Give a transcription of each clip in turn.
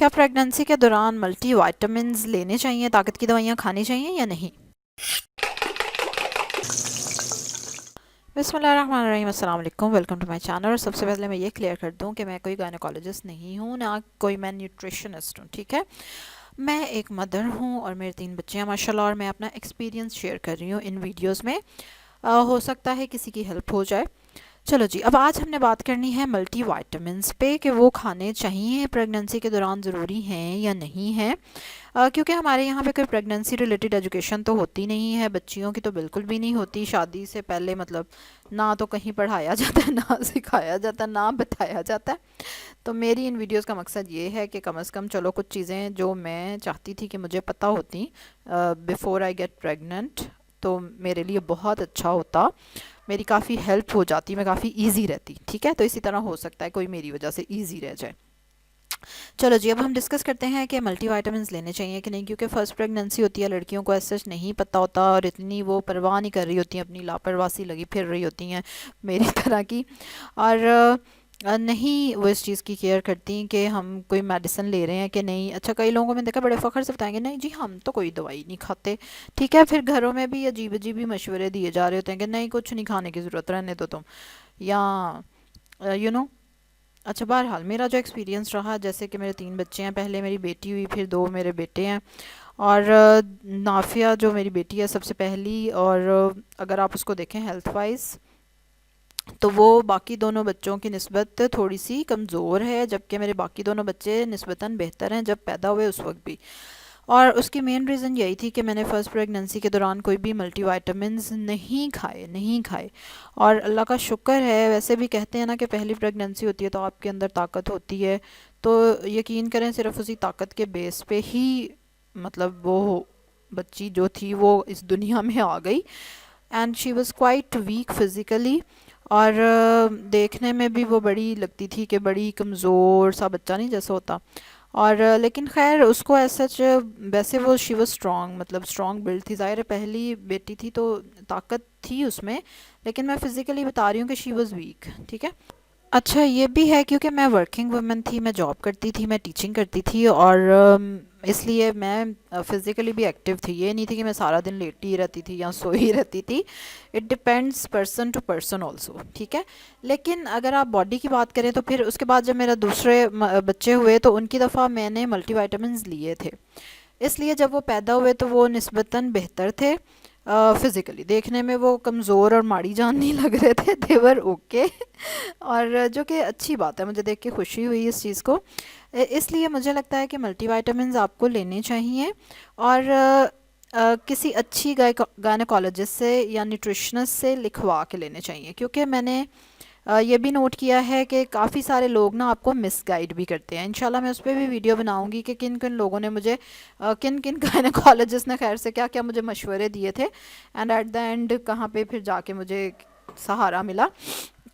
क्या प्रेगनेंसी के दौरान मल्टी वाइटामिन्स लेने चाहिए, ताकत की दवाइयाँ खानी चाहिए या नहीं? बिस्मिल्लाहिर्रहमानिर्रहीम, अस्सलाम वालेकुम, वेलकम टू माय चैनल। और सबसे पहले मैं ये क्लियर कर दूं कि मैं कोई गायनोकोलॉजिस्ट नहीं हूँ, ना कोई मैं न्यूट्रिशनिस्ट हूँ, ठीक है। मैं एक मदर हूँ और मेरे 3 बच्चे हैं माशाल्लाह, और मैं अपना एक्सपीरियंस शेयर कर रही हूँ इन वीडियोस में। हो सकता है किसी की हेल्प हो जाए। चलो जी, अब आज हमने बात करनी है मल्टी वाइटामिन्स पे कि वो खाने चाहिए प्रेगनेंसी के दौरान, ज़रूरी हैं या नहीं हैं। क्योंकि हमारे यहाँ पे कोई प्रेगनेंसी रिलेटेड एजुकेशन तो होती नहीं है, बच्चियों की तो बिल्कुल भी नहीं होती शादी से पहले। मतलब ना तो कहीं पढ़ाया जाता है, ना सिखाया जाता है, ना बताया जाता है। तो मेरी इन वीडियोस का मकसद ये है कि कम से कम चलो कुछ चीज़ें जो मैं चाहती थी कि मुझे पता होती बिफ़ोर आई गेट प्रेग्नेंट, तो मेरे लिए बहुत अच्छा होता, मेरी काफ़ी हेल्प हो जाती, मैं काफ़ी इजी रहती, ठीक है। तो इसी तरह हो सकता है कोई मेरी वजह से इजी रह जाए। चलो जी, अब हम डिस्कस करते हैं कि मल्टी वाइटामिन्स लेने चाहिए कि नहीं, क्योंकि फर्स्ट प्रेगनेंसी होती है, लड़कियों को ऐसा नहीं पता होता और इतनी वो परवाह नहीं कर रही होती हैं, अपनी लापरवाही लगी फिर रही होती हैं मेरी तरह की। और नहीं वो इस चीज़ की केयर करती कि हम कोई मेडिसिन ले रहे हैं कि नहीं। अच्छा, कई लोगों को मैंने देखा बड़े फ़ख्र से बताएंगे नहीं जी हम तो कोई दवाई नहीं खाते, ठीक है। फिर घरों में भी अजीब अजीब ही मशवरे दिए जा रहे होते हैं कि नहीं कुछ नहीं खाने की ज़रूरत, रहने दो तुम, या यू नो। अच्छा, बहरहाल मेरा जो एक्सपीरियंस रहा, जैसे कि मेरे 3 बच्चे हैं, पहले मेरी बेटी हुई, फिर 2 मेरे बेटे हैं। और नाफिया जो मेरी बेटी है सबसे पहली, और अगर आप उसको देखें हेल्थ वाइज तो वो बाकी दोनों बच्चों की निस्बत थोड़ी सी कमज़ोर है, जबकि मेरे बाकी दोनों बच्चे निस्बतन बेहतर हैं जब पैदा हुए उस वक्त भी। और उसकी मेन रीज़न यही थी कि मैंने फ़र्स्ट प्रेगनेंसी के दौरान कोई भी मल्टी वाइटामिन्स नहीं खाए। और अल्लाह का शुक्र है, वैसे भी कहते हैं ना कि पहली प्रेगनेंसी होती है तो आपके अंदर ताकत होती है, तो यकीन करें सिर्फ उसी ताकत के बेस पे ही मतलब वो बच्ची जो थी वो इस दुनिया में आ गई। And she was quite weak physically, और देखने में भी वो बड़ी लगती थी कि बड़ी कमज़ोर सा बच्चा नहीं जैसा होता। और लेकिन खैर उसको ऐसा सच वैसे वो शी वाज स्ट्रॉन्ग, मतलब स्ट्रॉन्ग बिल्ड थी। ज़ाहिर है पहली बेटी थी तो ताकत थी उसमें, लेकिन मैं फ़िज़िकली बता रही हूँ कि शी वाज वीक, ठीक है। अच्छा, ये भी है क्योंकि मैं वर्किंग वुमन थी, मैं जॉब करती थी, मैं टीचिंग करती थी, और इसलिए मैं फ़िज़िकली भी एक्टिव थी। ये नहीं थी कि मैं सारा दिन लेटी ही रहती थी या सोई ही रहती थी। It depends person to person also, ठीक है। लेकिन अगर आप बॉडी की बात करें तो फिर उसके बाद जब मेरा दूसरे बच्चे हुए तो उनकी दफ़ा मैंने मल्टीवाइटामिन्स लिए थे, इसलिए जब वो पैदा हुए तो वो निस्बतन बेहतर थे। फिज़िकली देखने में वो कमज़ोर और माड़ी जान नहीं लग रहे थे, देवर ओके। और जो कि अच्छी बात है, मुझे देख के खुशी हुई इस चीज़ को। इसलिए मुझे लगता है कि मल्टीवाइटामिन्स आपको लेने चाहिए, और किसी अच्छी गायनोकोलॉजिस्ट से या न्यूट्रिशनिस्ट से लिखवा के लेने चाहिए, क्योंकि मैंने ये भी नोट किया है कि काफ़ी सारे लोग ना आपको मिसगाइड भी करते हैं। इंशाल्लाह मैं उस पर भी वीडियो बनाऊंगी कि किन किन लोगों ने मुझे किन किन गायनोकोलॉजिस्ट ने खैर से क्या क्या मुझे मशवरे दिए थे, एंड एट द एंड कहाँ पे फिर जाके मुझे सहारा मिला।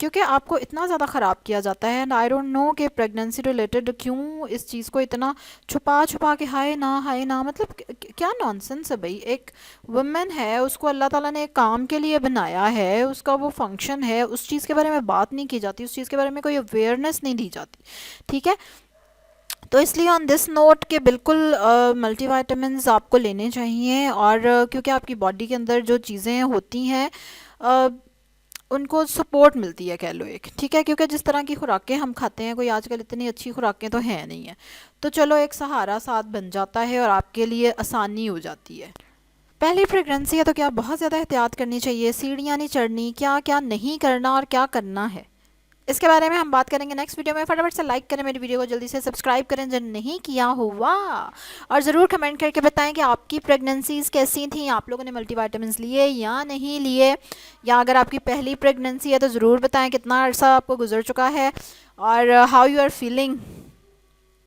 क्योंकि आपको इतना ज़्यादा ख़राब किया जाता है, एंड आई डोंट नो कि प्रेगनेंसी रिलेटेड क्यों इस चीज़ को इतना छुपा छुपा के हाय ना, मतलब क्या नॉनसेंस है भाई। एक वुमेन है, उसको अल्लाह ताला ने एक काम के लिए बनाया है, उसका वो फंक्शन है, उस चीज़ के बारे में बात नहीं की जाती, उस चीज़ के बारे में कोई अवेयरनेस नहीं दी जाती, ठीक है। तो इसलिए ऑन दिस नोट के बिल्कुल मल्टीवाइटामिन्स आपको लेने चाहिए, और क्योंकि आपकी बॉडी के अंदर जो चीज़ें होती हैं उनको सपोर्ट मिलती है, कह लो एक, ठीक है। क्योंकि जिस तरह की खुराकें हम खाते हैं, कोई आजकल इतनी अच्छी खुराकें तो हैं नहीं है, तो चलो एक सहारा साथ बन जाता है और आपके लिए आसानी हो जाती है। पहली प्रेगनेंसी है तो क्या बहुत ज़्यादा एहतियात करनी चाहिए, सीढ़ियाँ नहीं चढ़नी, क्या क्या नहीं करना और क्या करना है, इसके बारे में हम बात करेंगे नेक्स्ट वीडियो में। फटाफट से लाइक करें मेरी वीडियो को, जल्दी से सब्सक्राइब करें जो नहीं किया हुआ, और ज़रूर कमेंट करके बताएं कि आपकी प्रेगनेंसीज़ कैसी थी, आप लोगों ने मल्टीवाइटामिन्स लिए या नहीं लिए, या अगर आपकी पहली प्रेगनेंसी है तो ज़रूर बताएं कितना अर्सा आपको गुजर चुका है और हाउ यू आर फीलिंग।